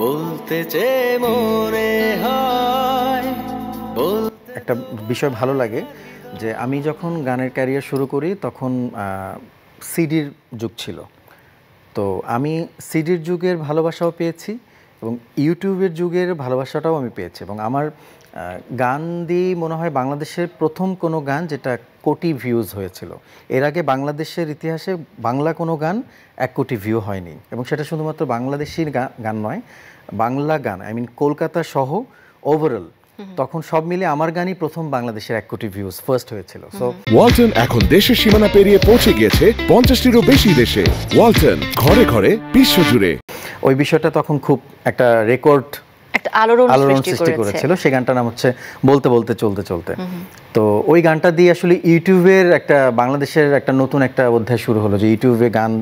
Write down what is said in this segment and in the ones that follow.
বলতে চেয়ে মনে হয় একটা বিষয় ভালো লাগে যে আমি যখন গানের ক্যারিয়ার শুরু করি তখন সিডির যুগ ছিল। তো আমি সিডির যুগের ভালোবাসাও পেয়েছি এবং ইউটিউবের যুগের ভালোবাসাটাও আমি পেয়েছি এবং আমার গান দিয়ে মনে হয় বাংলাদেশের প্রথম কোনো গান যেটা কোটি ভিউজ হয়েছিল। এর আগে বাংলাদেশের ইতিহাসে বাংলা কোনো গান 1 কোটি ভিউ হয়নি এবং সেটা শুধুমাত্র বাংলাদেশি গান নয়, বাংলা গান কলকাতা সহ ওভারঅল তখন সব মিলে আমার গানই প্রথম বাংলাদেশের 1 কোটি ভিউজ ফার্স্ট হয়েছিল। সো ওয়ালটন এখন দেশের সীমানা পেরিয়ে পৌঁছে গিয়েছে 50টিরও বেশি দেশে। ওয়ালটন, ঘরে ঘরে বিশ্বজুড়ে। ওই বিষয়টা তখন খুব একটা রেকর্ড আলোড়ন সৃষ্টি করেছিল। সেই গানটার নাম হচ্ছে বলতে বলতে চলতে চলতে। তো ওই গানটা দিয়ে আসলে ইউটিউবের একটা বাংলাদেশের একটা নতুন একটা অধ্যায় শুরু হলো যে ইউটিউবে গান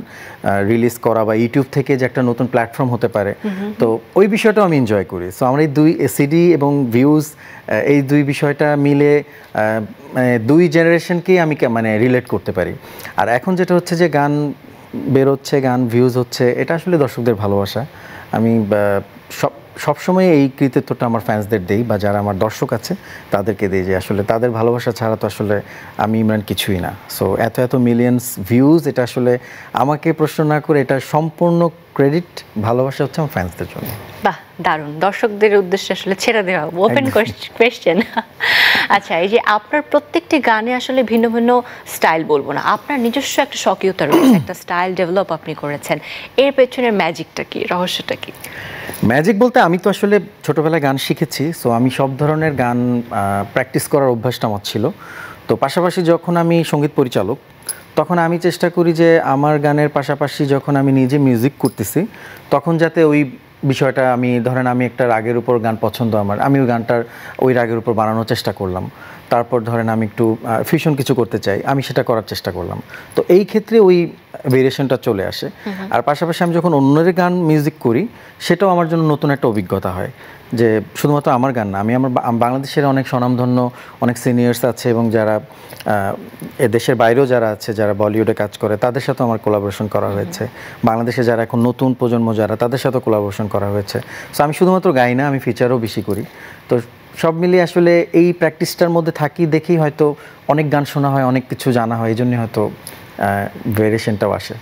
রিলিজ করা বা ইউটিউব থেকে যে একটা নতুন প্ল্যাটফর্ম হতে পারে। তো ওই বিষয়টাও আমি এনজয় করি। সো আমরা এই দুই সিডি এবং ভিউজ এই দুই বিষয়টা মিলে দুই জেনারেশনকেই আমি রিলেট করতে পারি। আর এখন যেটা হচ্ছে যে গান বেরোচ্ছে, গান ভিউজ হচ্ছে, এটা আসলে দর্শকদের ভালোবাসা। আমি সবসময় এই কৃতিত্বটা আমার ফ্যান্সদের দেই বা যারা আমার দর্শক আছে তাদেরকে দিই যে আসলে তাদের ভালোবাসা ছাড়া তো আসলে আমি ইমরান কিছুই না। সো এত মিলিয়ন্স ভিউজ, এটা আসলে আমাকে প্রশ্ন না করে এটা সম্পূর্ণ ক্রেডিট, ভালোবাসা হচ্ছে আমার ফ্যান্সদের জন্য। বাহ, দারুণ। দর্শকদের উদ্দেশ্যে আসলে ছেড়ে দেওয়া ওপেন কোয়েশ্চেন। আচ্ছা, এই যে আপনার প্রত্যেকটি গানে আসলে ভিন্ন ভিন্ন স্টাইল বলবো না, আপনার নিজস্ব একটা স্বকীয়তা রয়েছে, একটা স্টাইল ডেভেলপ আপনি করেছেন। এর পেছনের ম্যাজিকটা কি, রহস্যটা কি? ম্যাজিক বলতে আমি তো আসলে ছোটোবেলায় গান শিখেছি। সো আমি সব ধরনের গান প্র্যাকটিস করার অভ্যাসটা আমার ছিল। তো পাশাপাশি যখন আমি সঙ্গীত পরিচালক, তখন আমি চেষ্টা করি যে আমার গানের পাশাপাশি যখন আমি নিজে মিউজিক করতেছি তখন যাতে ওই বিষয়টা আমি আমি একটা রাগের উপর গান পছন্দ আমার, আমি ওই গানটার ওই রাগের উপর বানানোর চেষ্টা করলাম। তারপর আমি একটু ফিউশন কিছু করতে চাই, আমি সেটা করার চেষ্টা করলাম। তো এই ক্ষেত্রে ওই ভেরিয়েশনটা চলে আসে। আর পাশাপাশি আমি যখন অন্যের গান মিউজিক করি সেটাও আমার জন্য নতুন একটা অভিজ্ঞতা হয় যে শুধুমাত্র আমার গান না, আমি আমার বাংলাদেশের অনেক স্বনামধন্য অনেক সিনিয়র্স আছে এবং যারা দেশের বাইরেও যারা আছে, যারা বলিউডে কাজ করে, তাদের সাথেও আমার কোলাবোরেশন করা হয়েছে। বাংলাদেশে যারা এখন নতুন প্রজন্ম যারা, তাদের সাথেও কোলাবোরেশন করা হয়েছে। সো আমি শুধুমাত্র গাই না, আমি ফিচারও বেশি করি। তো সব মিলিয়ে আসলে এই প্র্যাকটিসটার মধ্যে থাকি দেখেই হয়তো অনেক গান শোনা হয়, অনেক কিছু জানা হয়, এই জন্যই হয়তো ভেরিয়েশনটাও আসে।